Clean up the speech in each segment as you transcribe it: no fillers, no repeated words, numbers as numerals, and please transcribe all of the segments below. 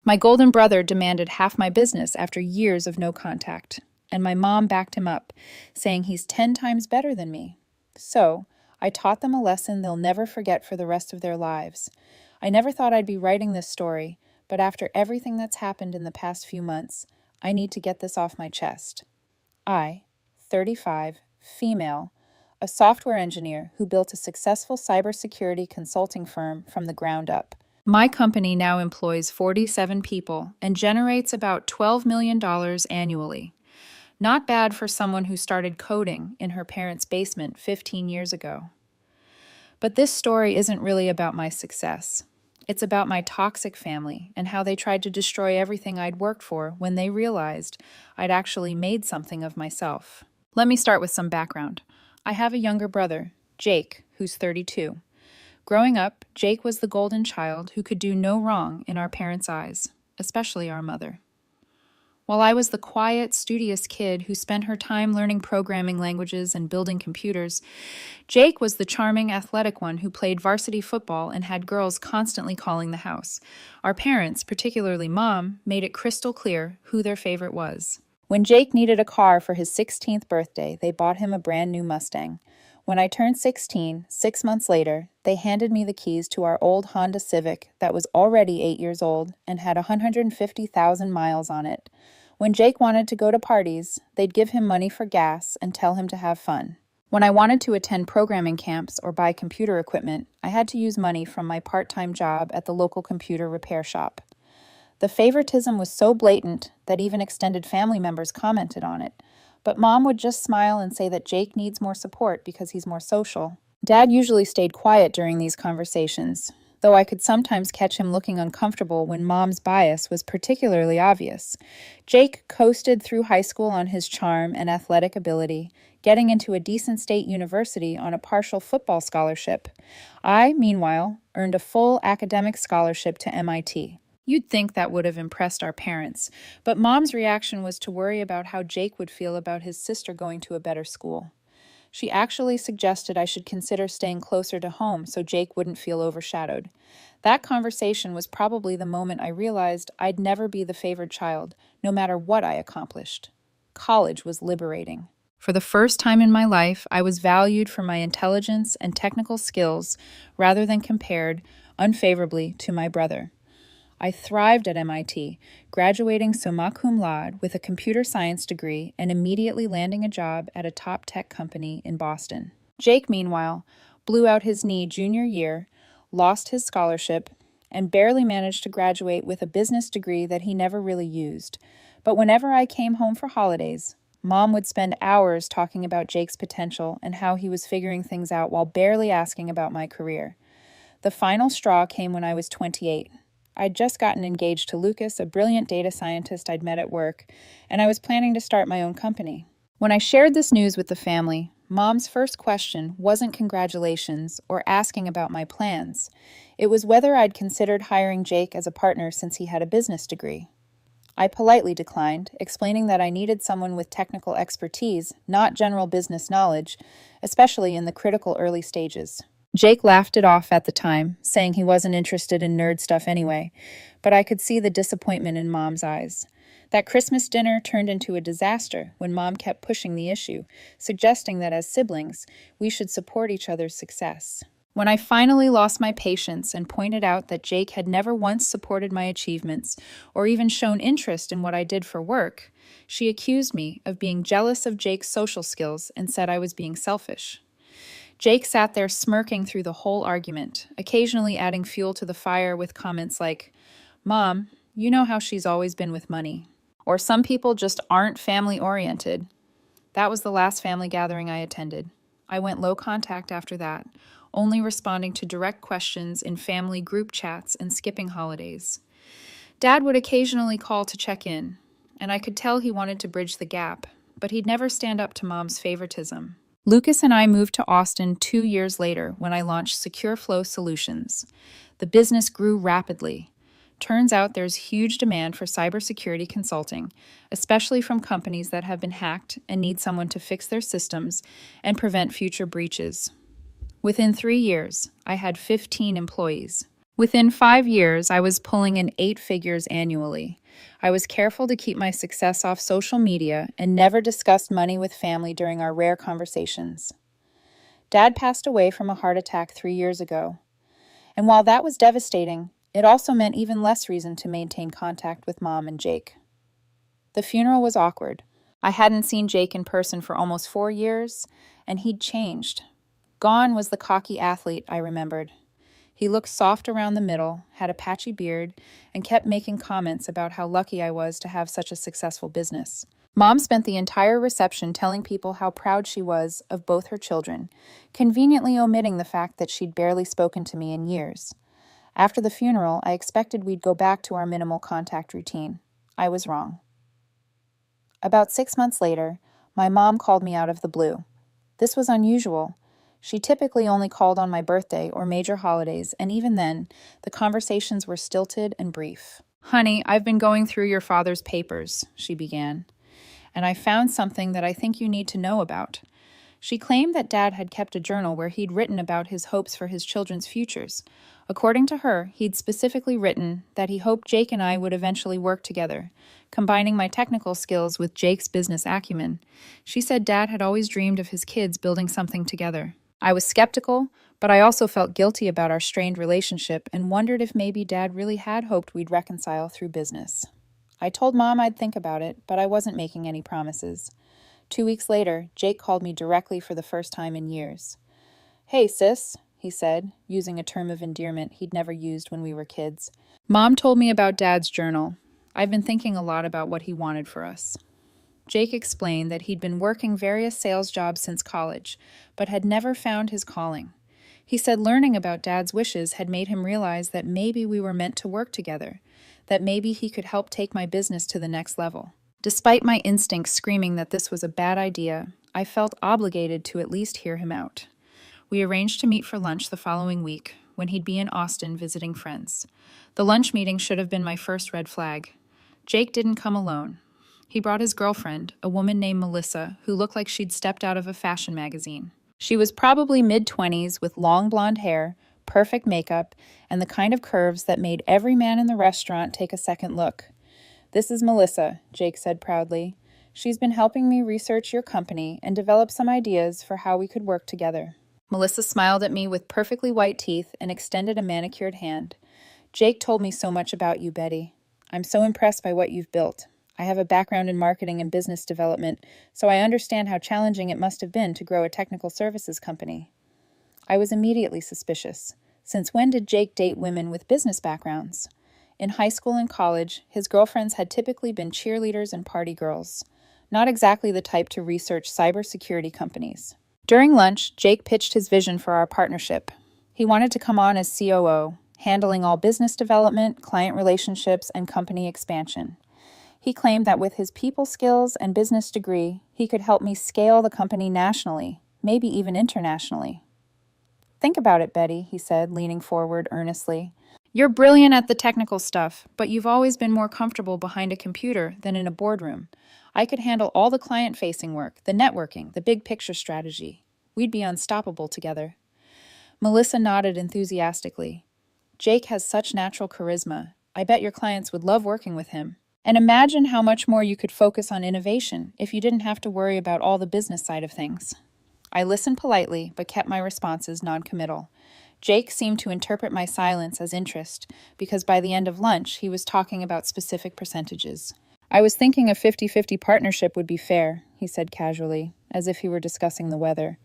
My golden brother demanded half my business after years of no contact, and my mom backed him up, saying he's 10 times better than me. So, I taught them a lesson they'll never forget for the rest of their lives. I never thought I'd be writing this story, but after everything that's happened in the past few months, I need to get this off my chest. I, 35, female, a software engineer who built a successful cybersecurity consulting firm from the ground up. My company now employs 47 people and generates about $12 million annually. Not bad for someone who started coding in her parents' basement 15 years ago. But this story isn't really about my success. It's about my toxic family and how they tried to destroy everything I'd worked for when they realized I'd actually made something of myself. Let me start with some background. I have a younger brother, Jake, who's 32. Growing up, Jake was the golden child who could do no wrong in our parents' eyes, especially our mother. While I was the quiet, studious kid who spent her time learning programming languages and building computers, Jake was the charming, athletic one who played varsity football and had girls constantly calling the house. Our parents, particularly Mom, made it crystal clear who their favorite was. When Jake needed a car for his 16th birthday, they bought him a brand new Mustang. When I turned 16, 6 months later, they handed me the keys to our old Honda Civic that was already 8 years old and had 150,000 miles on it. When Jake wanted to go to parties, they'd give him money for gas and tell him to have fun. When I wanted to attend programming camps or buy computer equipment, I had to use money from my part-time job at the local computer repair shop. The favoritism was so blatant that even extended family members commented on it. But Mom would just smile and say that Jake needs more support because he's more social. Dad usually stayed quiet during these conversations, though I could sometimes catch him looking uncomfortable when Mom's bias was particularly obvious. Jake coasted through high school on his charm and athletic ability, getting into a decent state university on a partial football scholarship. I, meanwhile, earned a full academic scholarship to MIT. You'd think that would have impressed our parents, but Mom's reaction was to worry about how Jake would feel about his sister going to a better school. She actually suggested I should consider staying closer to home so Jake wouldn't feel overshadowed. That conversation was probably the moment I realized I'd never be the favored child, no matter what I accomplished. College was liberating. For the first time in my life, I was valued for my intelligence and technical skills rather than compared unfavorably to my brother. I thrived at MIT, graduating summa cum laude with a computer science degree and immediately landing a job at a top tech company in Boston. Jake, meanwhile, blew out his knee junior year, lost his scholarship, and barely managed to graduate with a business degree that he never really used. But whenever I came home for holidays, Mom would spend hours talking about Jake's potential and how he was figuring things out while barely asking about my career. The final straw came when I was 28. I'd just gotten engaged to Lucas, a brilliant data scientist I'd met at work, and I was planning to start my own company. When I shared this news with the family, Mom's first question wasn't congratulations or asking about my plans. It was whether I'd considered hiring Jake as a partner since he had a business degree. I politely declined, explaining that I needed someone with technical expertise, not general business knowledge, especially in the critical early stages. Jake laughed it off at the time, saying he wasn't interested in nerd stuff anyway, but I could see the disappointment in Mom's eyes. That Christmas dinner turned into a disaster when Mom kept pushing the issue, suggesting that as siblings, we should support each other's success. When I finally lost my patience and pointed out that Jake had never once supported my achievements or even shown interest in what I did for work, she accused me of being jealous of Jake's social skills and said I was being selfish. Jake sat there smirking through the whole argument, occasionally adding fuel to the fire with comments like, "Mom, you know how she's always been with money." Or "Some people just aren't family-oriented." That was the last family gathering I attended. I went low contact after that, only responding to direct questions in family group chats and skipping holidays. Dad would occasionally call to check in, and I could tell he wanted to bridge the gap, but he'd never stand up to Mom's favoritism. Lucas and I moved to Austin 2 years later when I launched Secure Flow Solutions. The business grew rapidly. Turns out there's huge demand for cybersecurity consulting, especially from companies that have been hacked and need someone to fix their systems and prevent future breaches. Within 3 years, I had 15 employees. Within 5 years, I was pulling in 8 figures annually. I was careful to keep my success off social media and never discussed money with family during our rare conversations. Dad passed away from a heart attack 3 years ago. And while that was devastating, it also meant even less reason to maintain contact with Mom and Jake. The funeral was awkward. I hadn't seen Jake in person for almost 4 years, and he'd changed. Gone was the cocky athlete I remembered. He looked soft around the middle, had a patchy beard, and kept making comments about how lucky I was to have such a successful business. Mom spent the entire reception telling people how proud she was of both her children, conveniently omitting the fact that she'd barely spoken to me in years. After the funeral, I expected we'd go back to our minimal contact routine. I was wrong. About 6 months later, my mom called me out of the blue. This was unusual. She typically only called on my birthday or major holidays, and even then, the conversations were stilted and brief. "Honey, I've been going through your father's papers," she began, "and I found something that I think you need to know about." She claimed that Dad had kept a journal where he'd written about his hopes for his children's futures. According to her, he'd specifically written that he hoped Jake and I would eventually work together, combining my technical skills with Jake's business acumen. She said Dad had always dreamed of his kids building something together. I was skeptical, but I also felt guilty about our strained relationship and wondered if maybe Dad really had hoped we'd reconcile through business. I told Mom I'd think about it, but I wasn't making any promises. 2 weeks later, Jake called me directly for the first time in years. "Hey, sis," he said, using a term of endearment he'd never used when we were kids. "Mom told me about Dad's journal. I've been thinking a lot about what he wanted for us." Jake explained that he'd been working various sales jobs since college, but had never found his calling. He said learning about Dad's wishes had made him realize that maybe we were meant to work together, that maybe he could help take my business to the next level. Despite my instincts screaming that this was a bad idea, I felt obligated to at least hear him out. We arranged to meet for lunch the following week, when he'd be in Austin visiting friends. The lunch meeting should have been my first red flag. Jake didn't come alone. He brought his girlfriend, a woman named Melissa, who looked like she'd stepped out of a fashion magazine. She was probably mid-20s with long blonde hair, perfect makeup, and the kind of curves that made every man in the restaurant take a second look. "This is Melissa," Jake said proudly. "She's been helping me research your company and develop some ideas for how we could work together." Melissa smiled at me with perfectly white teeth and extended a manicured hand. "Jake told me so much about you, Betty. I'm so impressed by what you've built. I have a background in marketing and business development, so I understand how challenging it must have been to grow a technical services company." I was immediately suspicious. Since when did Jake date women with business backgrounds? In high school and college, his girlfriends had typically been cheerleaders and party girls, not exactly the type to research cybersecurity companies. During lunch, Jake pitched his vision for our partnership. He wanted to come on as COO, handling all business development, client relationships, and company expansion. He claimed that with his people skills and business degree, he could help me scale the company nationally, maybe even internationally. "Think about it, Betty," he said, leaning forward earnestly. "You're brilliant at the technical stuff, but you've always been more comfortable behind a computer than in a boardroom. I could handle all the client-facing work, the networking, the big picture strategy. We'd be unstoppable together." Melissa nodded enthusiastically. "Jake has such natural charisma. I bet your clients would love working with him. And imagine how much more you could focus on innovation if you didn't have to worry about all the business side of things." I listened politely, but kept my responses non-committal. Jake seemed to interpret my silence as interest, because by the end of lunch, he was talking about specific percentages. "I was thinking a 50-50 partnership would be fair," he said casually, as if he were discussing the weather.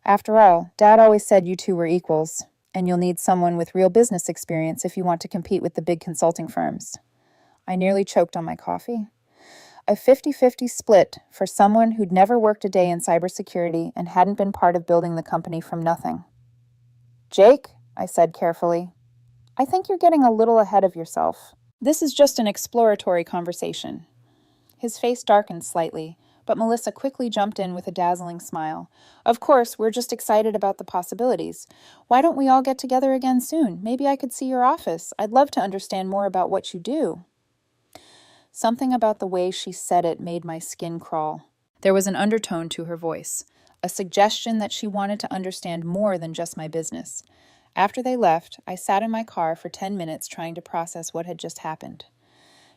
"After all, Dad always said you two were equals, and you'll need someone with real business experience if you want to compete with the big consulting firms." I nearly choked on my coffee. A 50-50 split for someone who'd never worked a day in cybersecurity and hadn't been part of building the company from nothing. "Jake," I said carefully, "I think you're getting a little ahead of yourself. This is just an exploratory conversation." His face darkened slightly, but Melissa quickly jumped in with a dazzling smile. "Of course, we're just excited about the possibilities. Why don't we all get together again soon? Maybe I could see your office. I'd love to understand more about what you do." Something about the way she said it made my skin crawl. There was an undertone to her voice, a suggestion that she wanted to understand more than just my business. After they left, I sat in my car for 10 minutes trying to process what had just happened.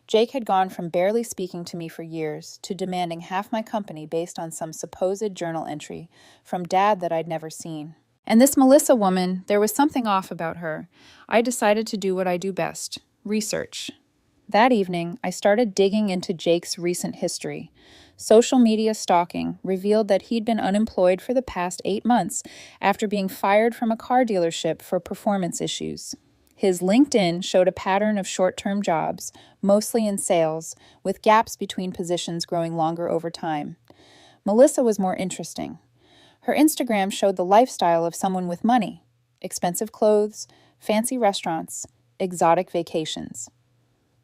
Jake had gone from barely speaking to me for years to demanding half my company based on some supposed journal entry from Dad that I'd never seen. And this Melissa woman, there was something off about her. I decided to do what I do best: research. That evening, I started digging into Jake's recent history. Social media stalking revealed that he'd been unemployed for the past 8 months after being fired from a car dealership for performance issues. His LinkedIn showed a pattern of short-term jobs, mostly in sales, with gaps between positions growing longer over time. Melissa was more interesting. Her Instagram showed the lifestyle of someone with money: expensive clothes, fancy restaurants, exotic vacations.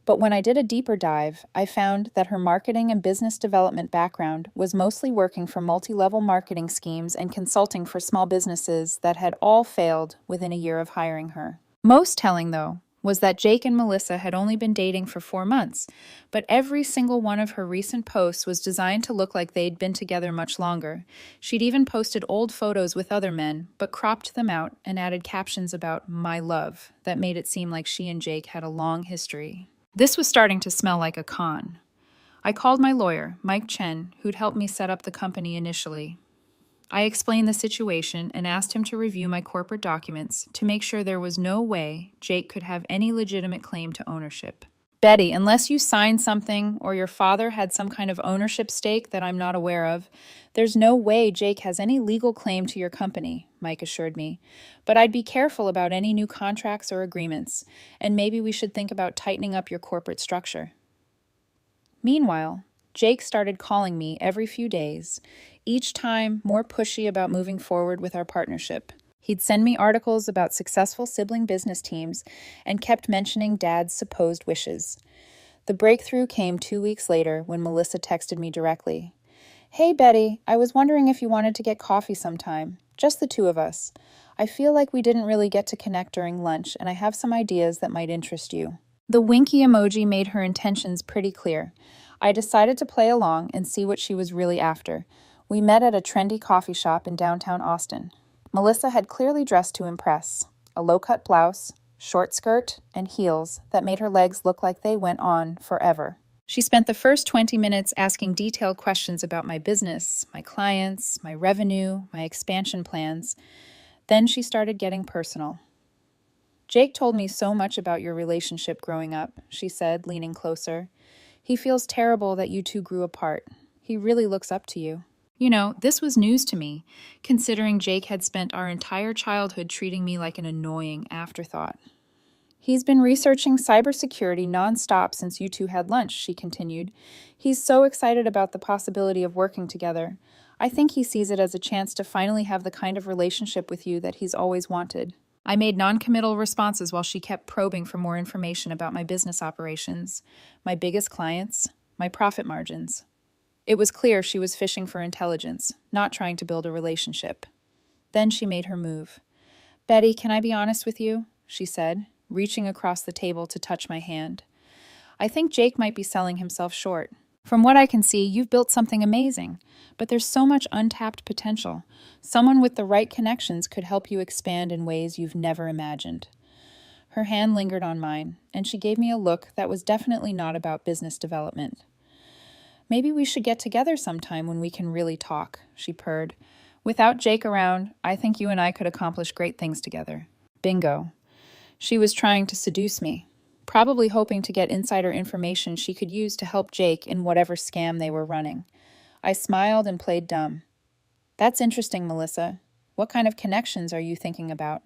But when I did a deeper dive, I found that her marketing and business development background was mostly working for multi-level marketing schemes and consulting for small businesses that had all failed within a year of hiring her. Most telling, though, was that Jake and Melissa had only been dating for 4 months, but every single one of her recent posts was designed to look like they'd been together much longer. She'd even posted old photos with other men, but cropped them out and added captions about "my love" that made it seem like she and Jake had a long history. This was starting to smell like a con. I called my lawyer, Mike Chen, who'd helped me set up the company initially. I explained the situation and asked him to review my corporate documents to make sure there was no way Jake could have any legitimate claim to ownership. "Betty, unless you signed something or your father had some kind of ownership stake that I'm not aware of, there's no way Jake has any legal claim to your company," Mike assured me. "But I'd be careful about any new contracts or agreements, and maybe we should think about tightening up your corporate structure." Meanwhile, Jake started calling me every few days, each time more pushy about moving forward with our partnership. He'd send me articles about successful sibling business teams and kept mentioning Dad's supposed wishes. The breakthrough came 2 weeks later when Melissa texted me directly. "Hey, Betty, I was wondering if you wanted to get coffee sometime. Just the two of us. I feel like we didn't really get to connect during lunch, and I have some ideas that might interest you." The winky emoji made her intentions pretty clear. I decided to play along and see what she was really after. We met at a trendy coffee shop in downtown Austin. Melissa had clearly dressed to impress: a low-cut blouse, short skirt, and heels that made her legs look like they went on forever. She spent the first 20 minutes asking detailed questions about my business, my clients, my revenue, my expansion plans. Then she started getting personal. "Jake told me so much about your relationship growing up," she said, leaning closer. "He feels terrible that you two grew apart. He really looks up to you." This was news to me, considering Jake had spent our entire childhood treating me like an annoying afterthought. "He's been researching cybersecurity nonstop since you two had lunch," she continued. "He's so excited about the possibility of working together. I think he sees it as a chance to finally have the kind of relationship with you that he's always wanted." I made non-committal responses while she kept probing for more information about my business operations, my biggest clients, my profit margins. It was clear she was fishing for intelligence, not trying to build a relationship. Then she made her move. "Betty, can I be honest with you?" she said, reaching across the table to touch my hand. "I think Jake might be selling himself short. From what I can see, you've built something amazing, but there's so much untapped potential. Someone with the right connections could help you expand in ways you've never imagined." Her hand lingered on mine, and she gave me a look that was definitely not about business development. "Maybe we should get together sometime when we can really talk," she purred. "Without Jake around, I think you and I could accomplish great things together." Bingo. She was trying to seduce me, probably hoping to get insider information she could use to help Jake in whatever scam they were running. I smiled and played dumb. "That's interesting, Melissa. What kind of connections are you thinking about?"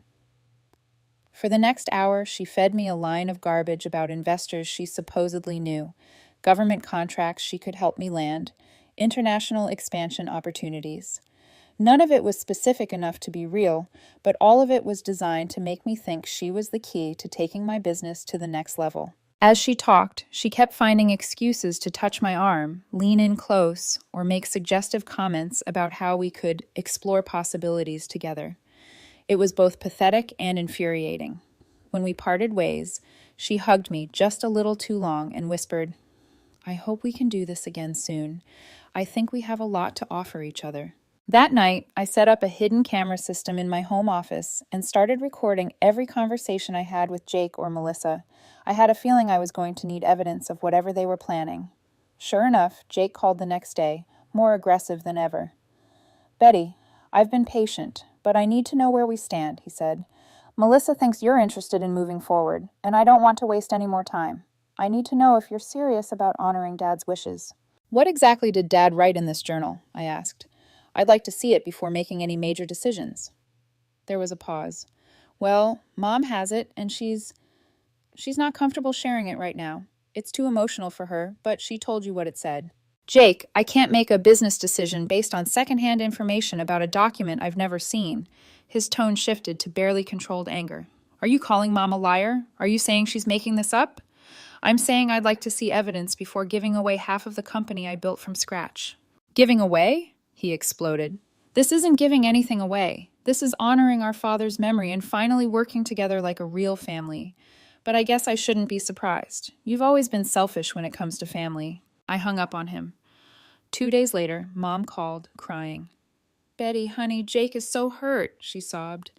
For the next hour, she fed me a line of garbage about investors she supposedly knew, government contracts she could help me land, international expansion opportunities. None of it was specific enough to be real, but all of it was designed to make me think she was the key to taking my business to the next level. As she talked, she kept finding excuses to touch my arm, lean in close, or make suggestive comments about how we could explore possibilities together. It was both pathetic and infuriating. When we parted ways, she hugged me just a little too long and whispered, "I hope we can do this again soon. I think we have a lot to offer each other." That night, I set up a hidden camera system in my home office and started recording every conversation I had with Jake or Melissa. I had a feeling I was going to need evidence of whatever they were planning. Sure enough, Jake called the next day, more aggressive than ever. "Betty, I've been patient, but I need to know where we stand," he said. "Melissa thinks you're interested in moving forward, and I don't want to waste any more time. I need to know if you're serious about honoring Dad's wishes." "What exactly did Dad write in this journal?" I asked. "I'd like to see it before making any major decisions." There was a pause. "Well, Mom has it, and she's not comfortable sharing it right now. It's too emotional for her, but she told you what it said." "Jake, I can't make a business decision based on secondhand information about a document I've never seen." His tone shifted to barely controlled anger. "Are you calling Mom a liar? Are you saying she's making this up?" "I'm saying I'd like to see evidence before giving away half of the company I built from scratch." "Giving away?" he exploded. "This isn't giving anything away. This is honoring our father's memory and finally working together like a real family. But I guess I shouldn't be surprised. You've always been selfish when it comes to family." I hung up on him. 2 days later, Mom called, crying. "Betty, honey, Jake is so hurt," she sobbed.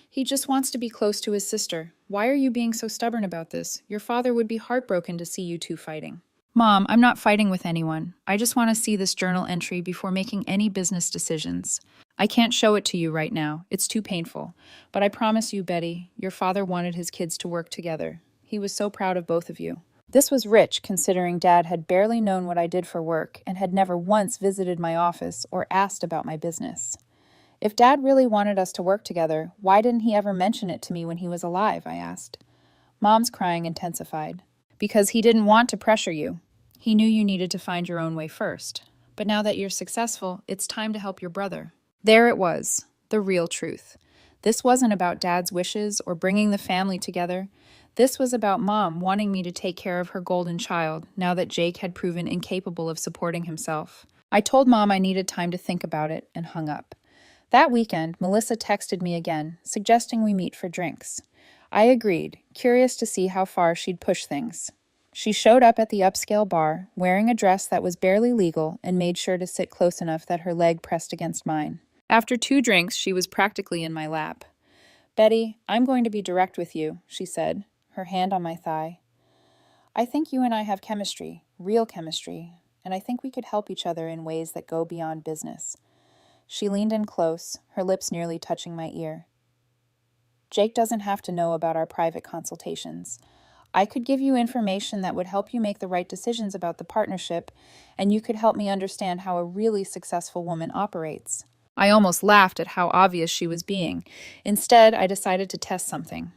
"He just wants to be close to his sister. Why are you being so stubborn about this? Your father would be heartbroken to see you two fighting." "Mom, I'm not fighting with anyone. I just want to see this journal entry before making any business decisions. I can't show it to you right now. It's too painful. But I promise you, Betty, your father wanted his kids to work together. He was so proud of both of you." This was rich, considering Dad had barely known what I did for work and had never once visited my office or asked about my business. "If Dad really wanted us to work together, why didn't he ever mention it to me when he was alive?" I asked. Mom's crying intensified. "Because he didn't want to pressure you. He knew you needed to find your own way first. But now that you're successful, it's time to help your brother." There it was, the real truth. This wasn't about Dad's wishes or bringing the family together. This was about Mom wanting me to take care of her golden child now that Jake had proven incapable of supporting himself. I told Mom I needed time to think about it and hung up. That weekend, Melissa texted me again, suggesting we meet for drinks. I agreed, curious to see how far she'd push things. She showed up at the upscale bar, wearing a dress that was barely legal and made sure to sit close enough that her leg pressed against mine. After 2 drinks, she was practically in my lap. "Betty, I'm going to be direct with you," she said, her hand on my thigh. "I think you and I have chemistry, real chemistry, and I think we could help each other in ways that go beyond business." She leaned in close, her lips nearly touching my ear. "Jake doesn't have to know about our private consultations. I could give you information that would help you make the right decisions about the partnership, and you could help me understand how a really successful woman operates." I almost laughed at how obvious she was being. Instead, I decided to test something.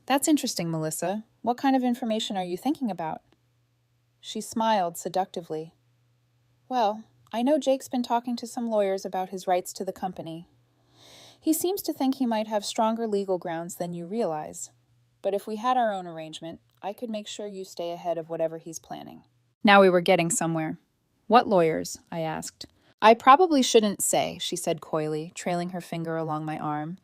"That's interesting, Melissa. What kind of information are you thinking about?" She smiled seductively. "Well, I know Jake's been talking to some lawyers about his rights to the company. He seems to think he might have stronger legal grounds than you realize. But if we had our own arrangement, I could make sure you stay ahead of whatever he's planning." Now we were getting somewhere. "What lawyers?" I asked. "I probably shouldn't say," she said coyly, trailing her finger along my arm.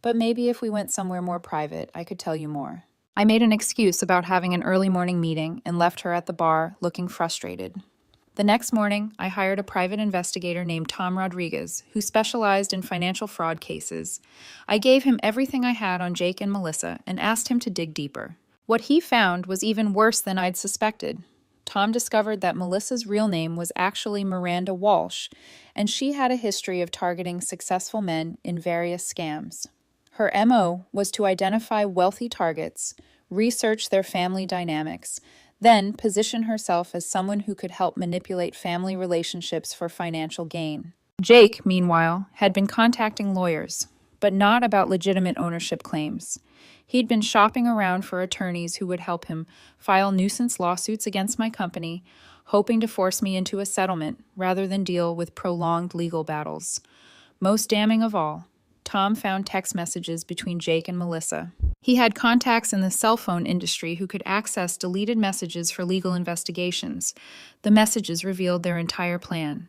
"But maybe if we went somewhere more private, I could tell you more." I made an excuse about having an early morning meeting and left her at the bar, looking frustrated. The next morning, I hired a private investigator named Tom Rodriguez, who specialized in financial fraud cases. I gave him everything I had on Jake and Melissa and asked him to dig deeper. What he found was even worse than I'd suspected. Tom discovered that Melissa's real name was actually Miranda Walsh, and she had a history of targeting successful men in various scams. Her MO was to identify wealthy targets, research their family dynamics, then position herself as someone who could help manipulate family relationships for financial gain. Jake, meanwhile, had been contacting lawyers, but not about legitimate ownership claims. He'd been shopping around for attorneys who would help him file nuisance lawsuits against my company, hoping to force me into a settlement rather than deal with prolonged legal battles. Most damning of all, Tom found text messages between Jake and Melissa. He had contacts in the cell phone industry who could access deleted messages for legal investigations. The messages revealed their entire plan.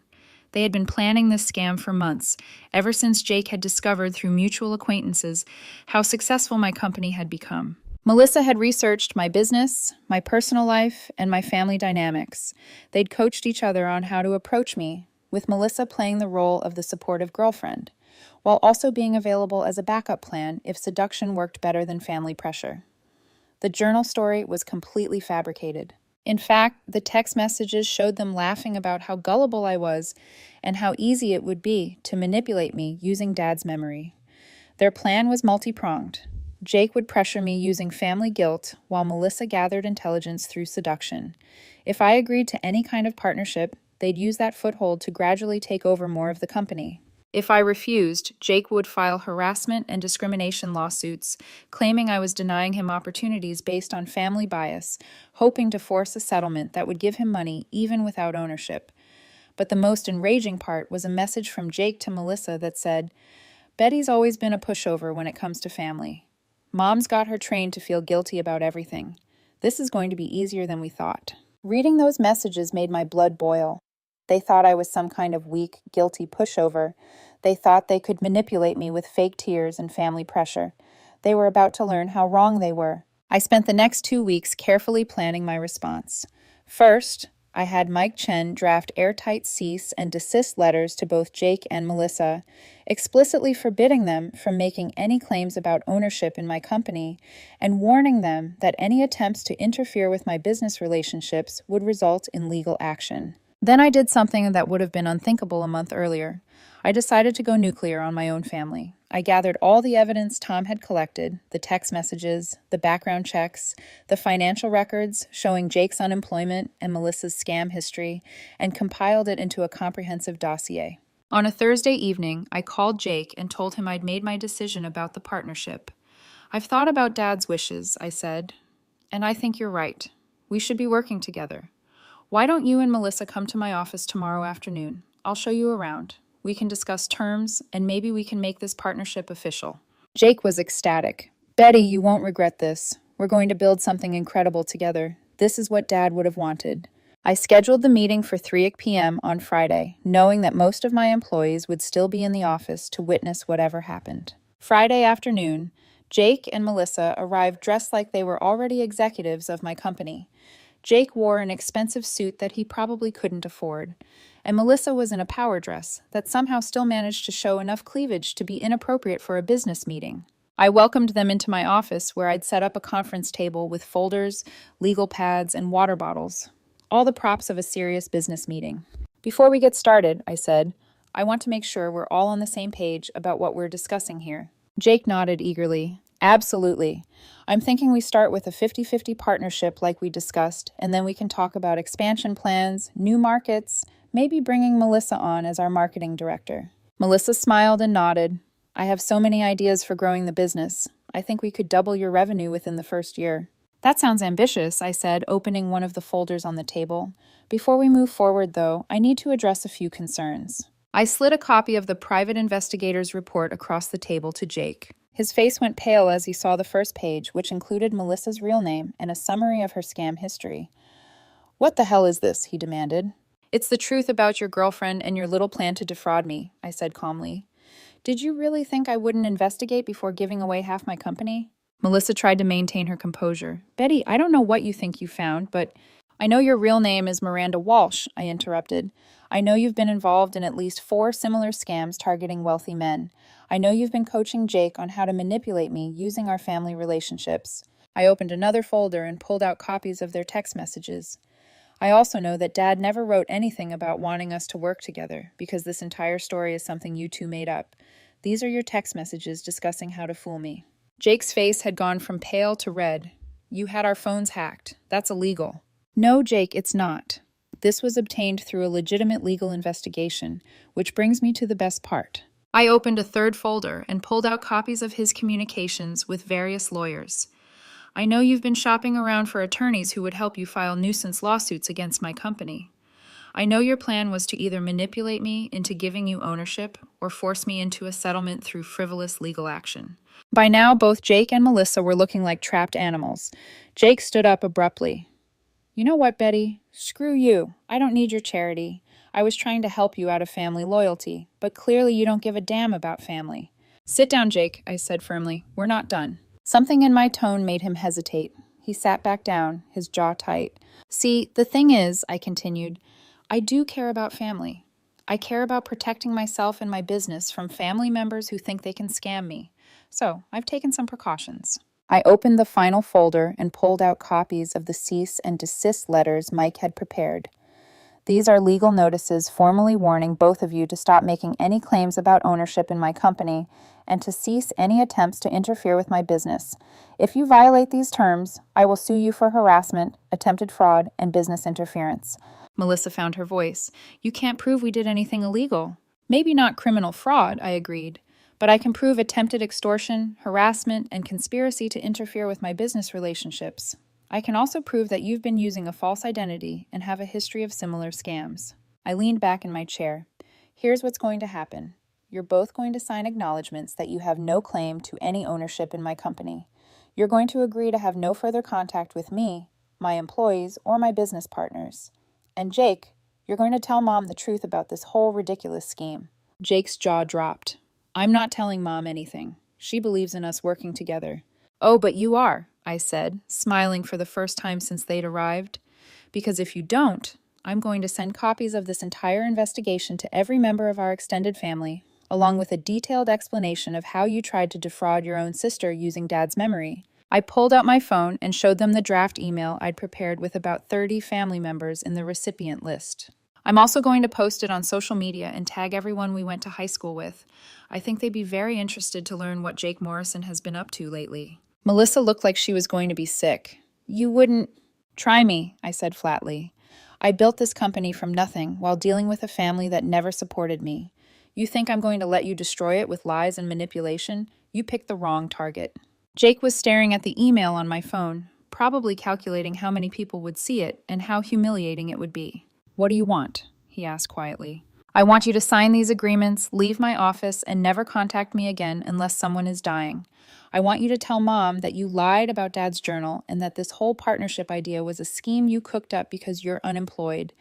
They had been planning this scam for months, ever since Jake had discovered through mutual acquaintances how successful my company had become. Melissa had researched my business, my personal life, and my family dynamics. They'd coached each other on how to approach me, with Melissa playing the role of the supportive girlfriend, while also being available as a backup plan if seduction worked better than family pressure. The journal story was completely fabricated. In fact, the text messages showed them laughing about how gullible I was and how easy it would be to manipulate me using Dad's memory. Their plan was multi-pronged. Jake would pressure me using family guilt, while Melissa gathered intelligence through seduction. If I agreed to any kind of partnership, they'd use that foothold to gradually take over more of the company. If I refused, Jake would file harassment and discrimination lawsuits, claiming I was denying him opportunities based on family bias, hoping to force a settlement that would give him money even without ownership. But the most enraging part was a message from Jake to Melissa that said, "Betty's always been a pushover when it comes to family. Mom's got her trained to feel guilty about everything. This is going to be easier than we thought." Reading those messages made my blood boil. They thought I was some kind of weak, guilty pushover. They thought they could manipulate me with fake tears and family pressure. They were about to learn how wrong they were. I spent the next 2 weeks carefully planning my response. First, I had Mike Chen draft airtight cease and desist letters to both Jake and Melissa, explicitly forbidding them from making any claims about ownership in my company and warning them that any attempts to interfere with my business relationships would result in legal action. Then I did something that would have been unthinkable a month earlier. I decided to go nuclear on my own family. I gathered all the evidence Tom had collected, the text messages, the background checks, the financial records showing Jake's unemployment and Melissa's scam history, and compiled it into a comprehensive dossier. On a Thursday evening, I called Jake and told him I'd made my decision about the partnership. "I've thought about Dad's wishes," I said, "and I think you're right. We should be working together. Why don't you and Melissa come to my office tomorrow afternoon? I'll show you around. We can discuss terms, and maybe we can make this partnership official." Jake was ecstatic. "Betty, you won't regret this. We're going to build something incredible together. This is what Dad would have wanted." I scheduled the meeting for 3 p.m. on Friday, knowing that most of my employees would still be in the office to witness whatever happened. Friday afternoon, Jake and Melissa arrived dressed like they were already executives of my company. Jake wore an expensive suit that he probably couldn't afford, and Melissa was in a power dress that somehow still managed to show enough cleavage to be inappropriate for a business meeting. I welcomed them into my office where I'd set up a conference table with folders, legal pads, and water bottles, all the props of a serious business meeting. "Before we get started," I said, "I want to make sure we're all on the same page about what we're discussing here." Jake nodded eagerly. "Absolutely. I'm thinking we start with a 50-50 partnership like we discussed, and then we can talk about expansion plans, new markets, maybe bringing Melissa on as our marketing director." Melissa smiled and nodded. "I have so many ideas for growing the business. I think we could double your revenue within the first year." "That sounds ambitious," I said, opening one of the folders on the table. "Before we move forward, though, I need to address a few concerns." I slid a copy of the private investigator's report across the table to Jake. His face went pale as he saw the first page, which included Melissa's real name and a summary of her scam history. "What the hell is this?" he demanded. "It's the truth about your girlfriend and your little plan to defraud me," I said calmly. "Did you really think I wouldn't investigate before giving away half my company?" Melissa tried to maintain her composure. "Betty, I don't know what you think you found, but—" "I know your real name is Miranda Walsh," I interrupted. "I know you've been involved in at least 4 similar scams targeting wealthy men. I know you've been coaching Jake on how to manipulate me using our family relationships." I opened another folder and pulled out copies of their text messages. "I also know that Dad never wrote anything about wanting us to work together, because this entire story is something you two made up. These are your text messages discussing how to fool me." Jake's face had gone from pale to red. "You had our phones hacked. That's illegal." "No, Jake, it's not. This was obtained through a legitimate legal investigation, which brings me to the best part." I opened a third folder and pulled out copies of his communications with various lawyers. "I know you've been shopping around for attorneys who would help you file nuisance lawsuits against my company. I know your plan was to either manipulate me into giving you ownership or force me into a settlement through frivolous legal action." By now, both Jake and Melissa were looking like trapped animals. Jake stood up abruptly. "You know what, Betty? Screw you. I don't need your charity. I was trying to help you out of family loyalty, but clearly you don't give a damn about family." "Sit down, Jake," I said firmly. "We're not done." Something in my tone made him hesitate. He sat back down, his jaw tight. "See, the thing is," I continued, "I do care about family. I care about protecting myself and my business from family members who think they can scam me. So, I've taken some precautions. I opened the final folder and pulled out copies of the cease and desist letters Mike had prepared. These are legal notices formally warning both of you to stop making any claims about ownership in my company and to cease any attempts to interfere with my business. If you violate these terms, I will sue you for harassment, attempted fraud, and business interference. Melissa found her voice. You can't prove we did anything illegal. Maybe not criminal fraud, I agreed, but I can prove attempted extortion, harassment, and conspiracy to interfere with my business relationships. I can also prove that you've been using a false identity and have a history of similar scams. I leaned back in my chair. Here's what's going to happen. You're both going to sign acknowledgments that you have no claim to any ownership in my company. You're going to agree to have no further contact with me, my employees, or my business partners. And Jake, you're going to tell Mom the truth about this whole ridiculous scheme. Jake's jaw dropped. I'm not telling Mom anything. She believes in us working together. Oh, but you are, I said, smiling for the first time since they'd arrived. Because if you don't, I'm going to send copies of this entire investigation to every member of our extended family, along with a detailed explanation of how you tried to defraud your own sister using Dad's memory. I pulled out my phone and showed them the draft email I'd prepared with about 30 family members in the recipient list. I'm also going to post it on social media and tag everyone we went to high school with. I think they'd be very interested to learn what Jake Morrison has been up to lately. Melissa looked like she was going to be sick. You wouldn't... Try me, I said flatly. I built this company from nothing while dealing with a family that never supported me. You think I'm going to let you destroy it with lies and manipulation? You picked the wrong target. Jake was staring at the email on my phone, probably calculating how many people would see it and how humiliating it would be. What do you want? He asked quietly. I want you to sign these agreements, leave my office, and never contact me again unless someone is dying. I want you to tell Mom that you lied about Dad's journal and that this whole partnership idea was a scheme you cooked up because you're unemployed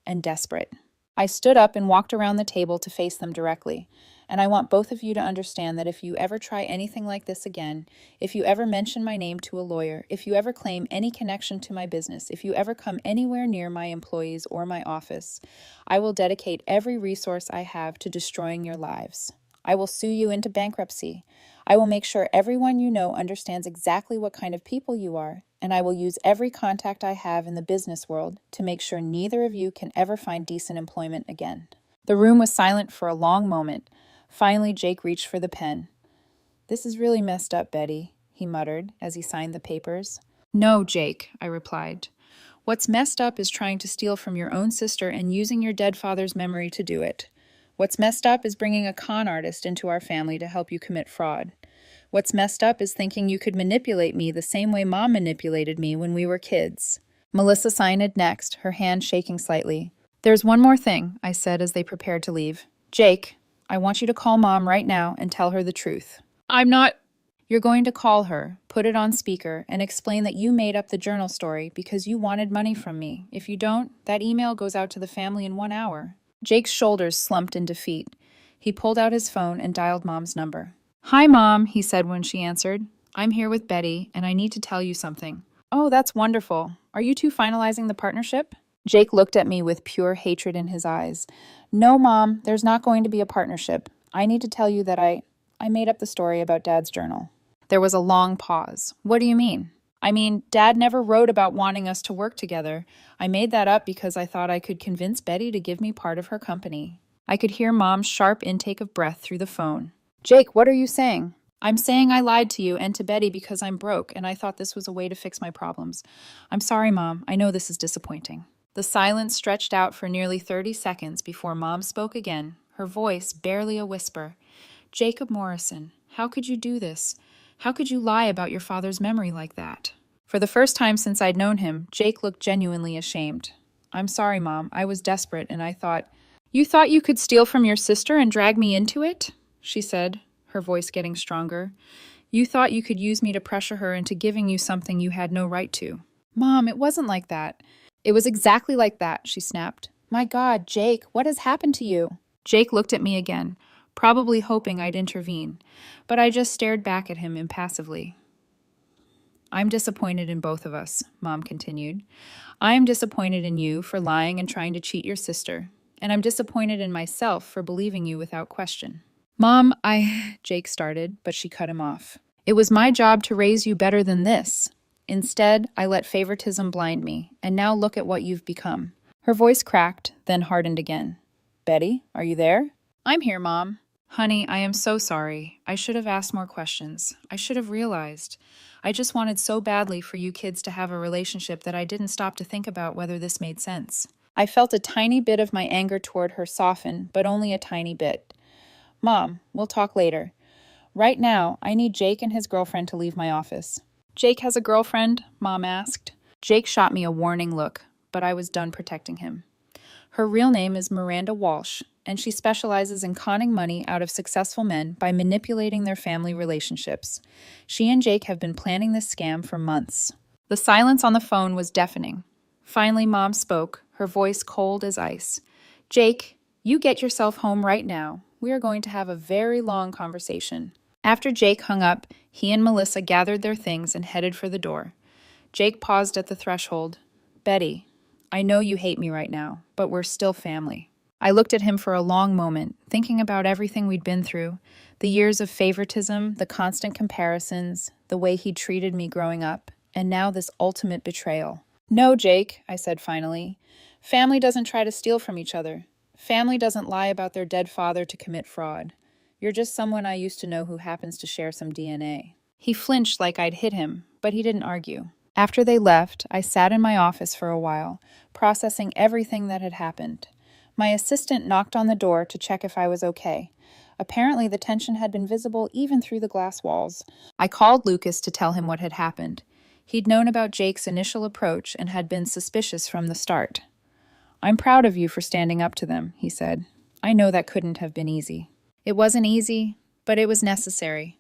and desperate. I stood up and walked around the table to face them directly. And I want both of you to understand that if you ever try anything like this again, if you ever mention my name to a lawyer, if you ever claim any connection to my business, if you ever come anywhere near my employees or my office, I will dedicate every resource I have to destroying your lives. I will sue you into bankruptcy. I will make sure everyone you know understands exactly what kind of people you are, and I will use every contact I have in the business world to make sure neither of you can ever find decent employment again. The room was silent for a long moment. Finally, Jake reached for the pen. This is really messed up, Betty, he muttered as he signed the papers. No, Jake, I replied. What's messed up is trying to steal from your own sister and using your dead father's memory to do it. What's messed up is bringing a con artist into our family to help you commit fraud. What's messed up is thinking you could manipulate me the same way Mom manipulated me when we were kids. Melissa signed next, her hand shaking slightly. There's one more thing, I said as they prepared to leave. Jake, I want you to call Mom right now and tell her the truth. I'm not... You're going to call her, put it on speaker, and explain that you made up the journal story because you wanted money from me. If you don't, that email goes out to the family in 1 hour. Jake's shoulders slumped in defeat. He pulled out his phone and dialed Mom's number. Hi, Mom, he said when she answered. I'm here with Betty, and I need to tell you something. Oh, that's wonderful. Are you two finalizing the partnership? Jake looked at me with pure hatred in his eyes. No, Mom, there's not going to be a partnership. I need to tell you that I made up the story about Dad's journal. There was a long pause. What do you mean? I mean, Dad never wrote about wanting us to work together. I made that up because I thought I could convince Betty to give me part of her company. I could hear Mom's sharp intake of breath through the phone. Jake, what are you saying? I'm saying I lied to you and to Betty because I'm broke, and I thought this was a way to fix my problems. I'm sorry, Mom. I know this is disappointing. The silence stretched out for nearly 30 seconds before Mom spoke again, her voice barely a whisper. Jacob Morrison, how could you do this? How could you lie about your father's memory like that? For the first time since I'd known him, Jake looked genuinely ashamed. I'm sorry, Mom. I was desperate, and I thought... You thought you could steal from your sister and drag me into it? She said, her voice getting stronger. You thought you could use me to pressure her into giving you something you had no right to. Mom, it wasn't like that. It was exactly like that, she snapped. My God, Jake, what has happened to you? Jake looked at me again, probably hoping I'd intervene, but I just stared back at him impassively. I'm disappointed in both of us, Mom continued. I am disappointed in you for lying and trying to cheat your sister. And I'm disappointed in myself for believing you without question. Mom, Jake started, but she cut him off. It was my job to raise you better than this. Instead, I let favoritism blind me, and now look at what you've become. Her voice cracked, then hardened again. Betty, are you there? I'm here, Mom. Honey, I am so sorry. I should have asked more questions. I should have realized. I just wanted so badly for you kids to have a relationship that I didn't stop to think about whether this made sense. I felt a tiny bit of my anger toward her soften, but only a tiny bit. Mom, we'll talk later. Right now, I need Jake and his girlfriend to leave my office. Jake has a girlfriend? Mom asked. Jake shot me a warning look, but I was done protecting him. Her real name is Miranda Walsh, and she specializes in conning money out of successful men by manipulating their family relationships. She and Jake have been planning this scam for months. The silence on the phone was deafening. Finally, Mom spoke, her voice cold as ice. Jake, you get yourself home right now. We are going to have a very long conversation. After Jake hung up, he and Melissa gathered their things and headed for the door. Jake paused at the threshold. Betty, I know you hate me right now, but we're still family. I looked at him for a long moment, thinking about everything we'd been through, the years of favoritism, the constant comparisons, the way he'd treated me growing up, and now this ultimate betrayal. No, Jake, I said finally. Family doesn't try to steal from each other. Family doesn't lie about their dead father to commit fraud. You're just someone I used to know who happens to share some DNA. He flinched like I'd hit him, but he didn't argue. After they left, I sat in my office for a while, processing everything that had happened. My assistant knocked on the door to check if I was okay. Apparently, the tension had been visible even through the glass walls. I called Lucas to tell him what had happened. He'd known about Jake's initial approach and had been suspicious from the start. I'm proud of you for standing up to them, he said. I know that couldn't have been easy. It wasn't easy, but it was necessary.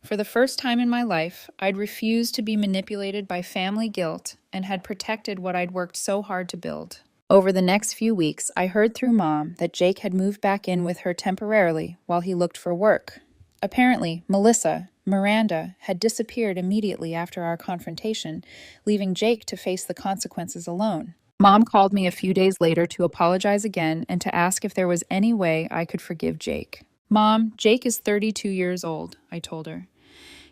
For the first time in my life, I'd refused to be manipulated by family guilt and had protected what I'd worked so hard to build. Over the next few weeks, I heard through Mom that Jake had moved back in with her temporarily while he looked for work. Apparently, Miranda, had disappeared immediately after our confrontation, leaving Jake to face the consequences alone. Mom called me a few days later to apologize again and to ask if there was any way I could forgive Jake. Mom, Jake is 32 years old, I told her.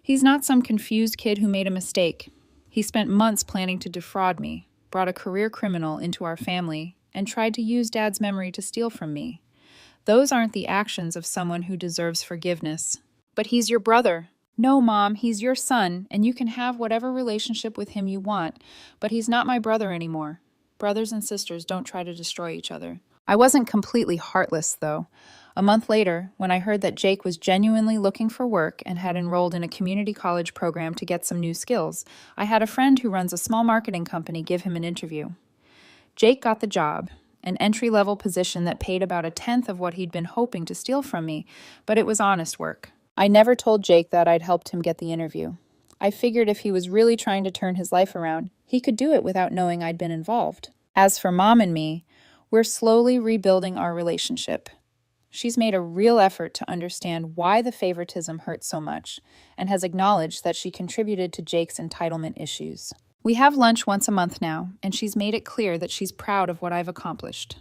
He's not some confused kid who made a mistake. He spent months planning to defraud me, brought a career criminal into our family, and tried to use Dad's memory to steal from me. Those aren't the actions of someone who deserves forgiveness. But he's your brother. No, Mom, he's your son, and you can have whatever relationship with him you want, but he's not my brother anymore. Brothers and sisters don't try to destroy each other. I wasn't completely heartless, though. A month later, when I heard that Jake was genuinely looking for work and had enrolled in a community college program to get some new skills, I had a friend who runs a small marketing company give him an interview. Jake got the job, an entry-level position that paid about 1/10 of what he'd been hoping to steal from me, but it was honest work. I never told Jake that I'd helped him get the interview. I figured if he was really trying to turn his life around, he could do it without knowing I'd been involved. As for Mom and me, we're slowly rebuilding our relationship. She's made a real effort to understand why the favoritism hurt so much, and has acknowledged that she contributed to Jake's entitlement issues. We have lunch once a month now, and she's made it clear that she's proud of what I've accomplished.